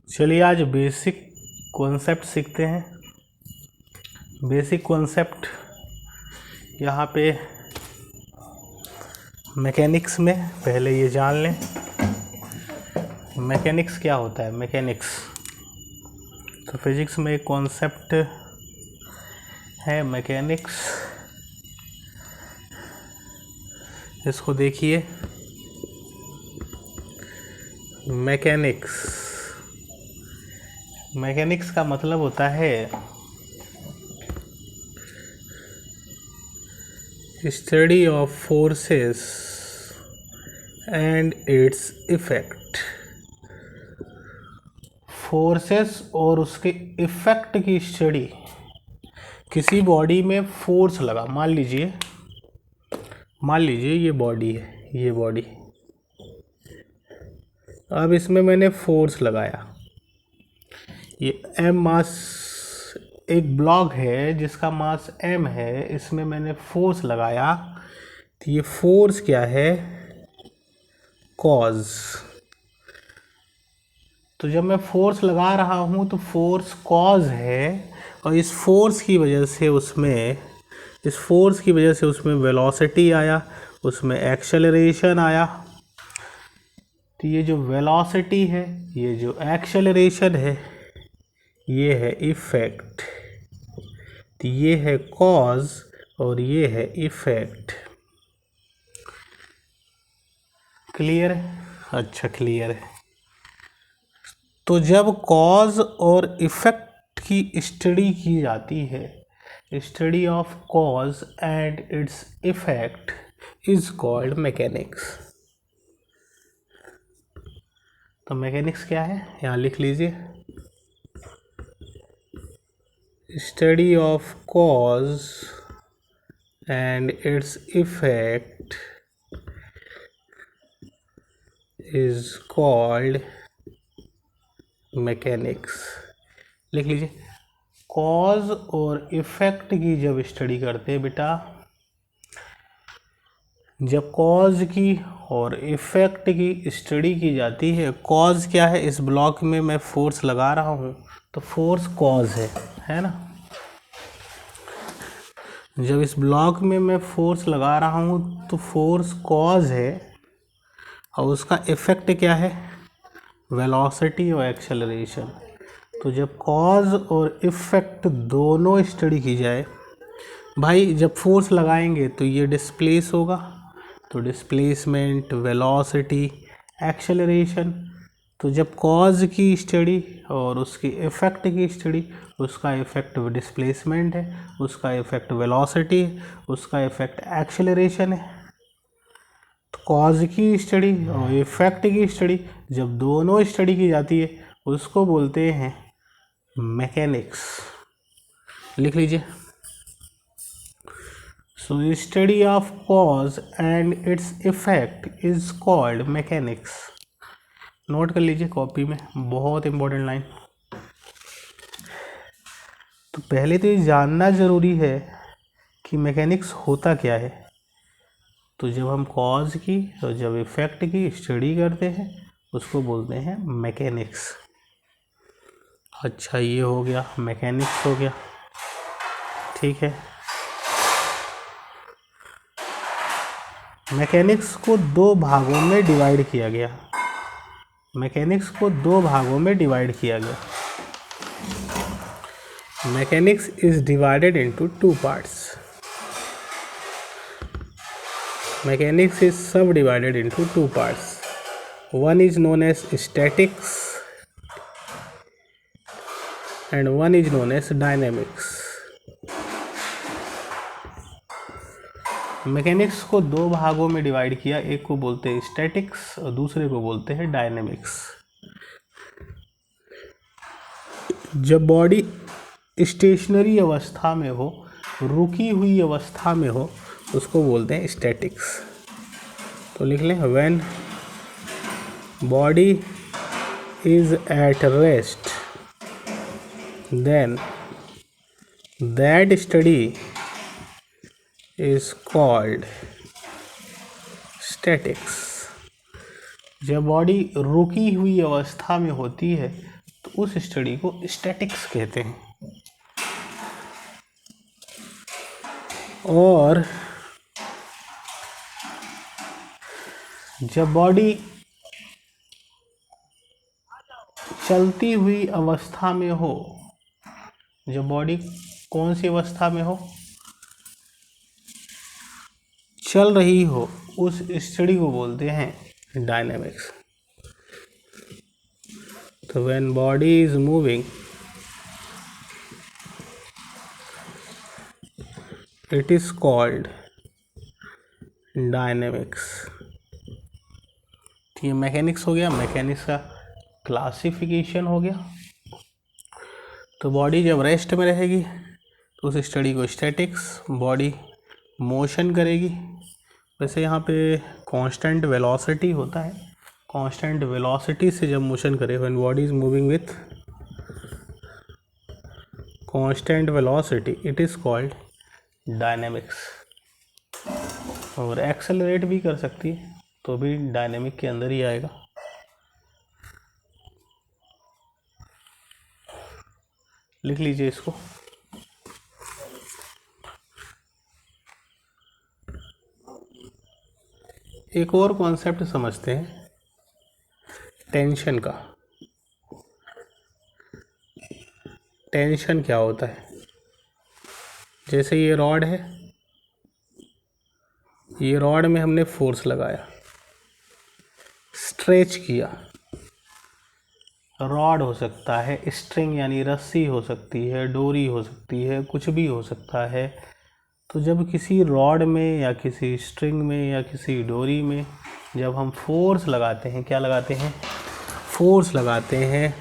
चलिए आज basic concept सीखते हैं। बेसिक कॉन्सेप्ट यहाँ पे मैकेनिक्स में पहले ये जान लें, मैकेनिक्स क्या होता है। मैकेनिक्स तो फिजिक्स में एक कॉन्सेप्ट है मैकेनिक्स। इसको देखिए, मैकेनिक्स का मतलब होता है study of forces and its effect. Forces और उसके इफेक्ट की स्टडी। किसी बॉडी में फोर्स लगा, मान लीजिए ये बॉडी है, ये बॉडी। अब इसमें मैंने फोर्स लगाया, ये m मास, एक ब्लॉक है जिसका मास m है, इसमें मैंने फोर्स लगाया तो ये फोर्स क्या है, कॉज। तो जब मैं फोर्स लगा रहा हूँ तो फोर्स कॉज है, और इस फोर्स की वजह से उसमें वेलोसिटी आया, उसमें एक्सेलरेशन आया। तो ये जो वेलोसिटी है, ये जो एक्सेलरेशन है, ये है इफेक्ट। तो ये है कॉज और ये है इफेक्ट। क्लियर है? अच्छा, क्लियर है। तो जब कॉज और इफेक्ट की स्टडी की जाती है, study of cause and its effect is called mechanics. तो मैकेनिक्स क्या है, यहाँ लिख लीजिए। Study of cause and its effect is called mechanics. लिख लीजिए, कॉज और इफेक्ट की जब स्टडी करते हैं बेटा, जब कॉज की और इफेक्ट की स्टडी की जाती है। कॉज क्या है, इस ब्लॉक में मैं फोर्स लगा रहा हूँ तो फोर्स कॉज है ना। जब इस ब्लॉक में मैं फोर्स लगा रहा हूँ तो फोर्स कॉज है, और उसका इफेक्ट क्या है, वेलोसिटी और एक्सेलरेशन। तो जब कॉज और इफेक्ट दोनों स्टडी की जाए, भाई जब फोर्स लगाएंगे तो ये डिस्प्लेस होगा, तो डिस्प्लेसमेंट, वेलोसिटी, एक्सेलरेशन। तो जब कॉज की स्टडी और उसकी इफेक्ट की स्टडी, उसका इफेक्ट डिस्प्लेसमेंट है, उसका इफेक्ट वेलोसिटी है, उसका इफेक्ट एक्सेलरेशन है। तो कॉज की स्टडी और इफेक्ट की स्टडी जब दोनों स्टडी की जाती है, उसको बोलते हैं मैकेनिक्स। लिख लीजिए। So study of cause and its effect is called mechanics। Note कर लीजिए कॉपी में, बहुत इंपॉर्टेंट लाइन। तो पहले तो ये जानना ज़रूरी है कि मैकेनिक्स होता क्या है। तो जब हम कॉज की और जब इफेक्ट की स्टडी करते हैं, उसको बोलते हैं मैकेनिक्स। अच्छा, ये हो गया, मैकेनिक्स हो गया, ठीक है। मैकेनिक्स को दो भागों में डिवाइड किया गया। मैकेनिक्स को दो भागों में डिवाइड किया गया। Mechanics is divided into two parts. Mechanics is subdivided into two parts. One is known as statics and one is known as dynamics. Mechanics को दो भागों में डिवाइड किया, एक को बोलते हैं स्टैटिक्स और दूसरे को बोलते हैं डायनेमिक्स। जब बॉडी स्टेशनरी अवस्था में हो, रुकी हुई अवस्था में हो, उसको बोलते हैं स्टैटिक्स। तो लिख लें, when body is at rest then that study is called statics। जब बॉडी रुकी हुई अवस्था में होती है उस स्टडी को स्टैटिक्स कहते हैं। और जब बॉडी चलती हुई अवस्था में हो, जब बॉडी कौन सी अवस्था में हो, चल रही हो, उस स्टडी को बोलते हैं डायनेमिक्स। तो when body is moving, it is called dynamics. ये मैकेनिक्स हो गया, मैकेनिक्स का क्लासिफिकेशन हो गया। तो बॉडी जब रेस्ट में रहेगी तो उस स्टडी को स्टैटिक्स, बॉडी मोशन करेगी। वैसे यहाँ पे कांस्टेंट वेलोसिटी होता है, कांस्टेंट वेलोसिटी से जब मोशन करे, when body is moving with constant velocity, it is called dynamics. और एक्सेलरेट भी कर सकती है तो भी डायनेमिक के अंदर ही आएगा। लिख लीजिए इसको। एक और कॉन्सेप्ट समझते हैं टेंशन का। टेंशन क्या होता है? जैसे ये रॉड है, ये रॉड में हमने फोर्स लगाया, स्ट्रेच किया। रॉड हो सकता है, स्ट्रिंग यानी रस्सी हो सकती है, डोरी हो सकती है, कुछ भी हो सकता है। तो जब किसी रॉड में या किसी स्ट्रिंग में या किसी डोरी में जब हम फोर्स लगाते हैं, क्या लगाते हैं? फोर्स लगाते हैं।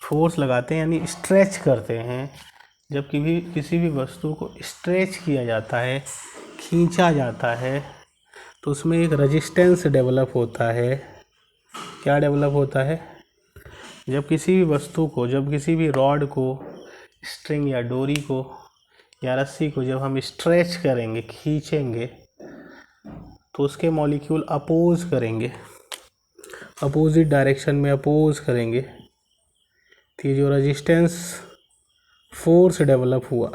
फोर्स लगाते हैं यानी स्ट्रेच करते हैं। जब किसी भी वस्तु को स्ट्रेच किया जाता है, खींचा जाता है, तो उसमें एक रेजिस्टेंस डेवलप होता है। क्या डेवलप होता है? जब किसी भी वस्तु को, जब किसी भी रॉड को, स्ट्रिंग या डोरी को या रस्सी को जब हम स्ट्रेच करेंगे, खींचेंगे, तो उसके मॉलिक्यूल अपोज करेंगे, अपोजिट डायरेक्शन में अपोज करेंगे। तो ये जो रेजिस्टेंस फोर्स डेवलप हुआ,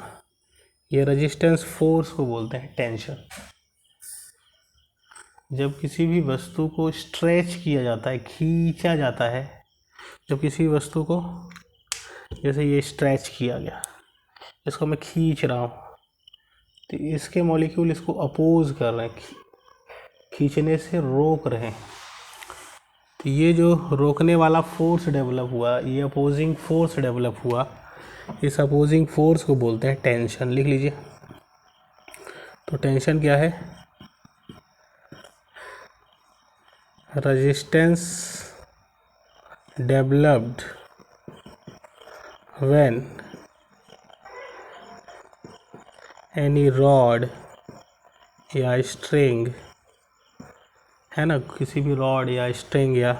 ये रेजिस्टेंस फोर्स को बोलते हैं टेंशन। जब किसी भी वस्तु को स्ट्रेच किया जाता है, खींचा जाता है, जब किसी वस्तु को, जैसे ये स्ट्रेच किया गया, इसको मैं खींच रहा हूँ, तो इसके मॉलिक्यूल इसको अपोज कर रहे हैं, खींचने से रोक रहे हैं। तो ये जो रोकने वाला फोर्स डेवलप हुआ, ये अपोजिंग फोर्स डेवलप हुआ, इस अपोजिंग फोर्स को बोलते हैं टेंशन। लिख लीजिए। तो टेंशन क्या है? Resistance developed when any rod या स्ट्रिंग, है ना, किसी भी रॉड या स्ट्रिंग या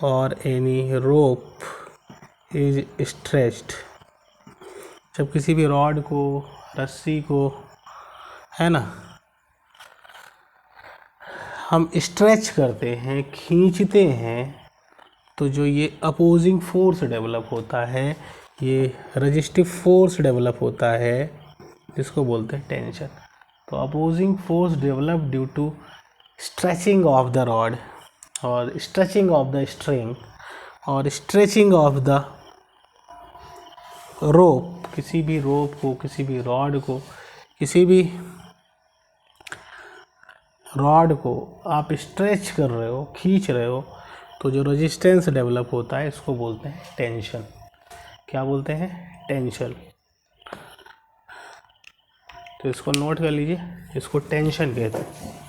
और एनी रोप इज स्ट्रेच्ड। जब किसी भी रॉड को, रस्सी को, है ना, हम स्ट्रेच करते हैं, खींचते हैं, तो जो ये अपोजिंग फोर्स डेवलप होता है, ये रेजिस्टिव फोर्स डेवलप होता है, जिसको बोलते हैं टेंशन। तो opposing force develop due to stretching of the rod और स्ट्रेचिंग ऑफ द स्ट्रिंग और स्ट्रेचिंग ऑफ द रोप। किसी भी रोप को, किसी भी रॉड को, किसी भी रॉड को आप स्ट्रेच कर रहे हो, खींच रहे हो, तो जो रेजिस्टेंस डेवलप होता है, इसको बोलते हैं टेंशन। क्या बोलते हैं? टेंशन। तो इसको नोट कर लीजिए, इसको टेंशन कहते हैं।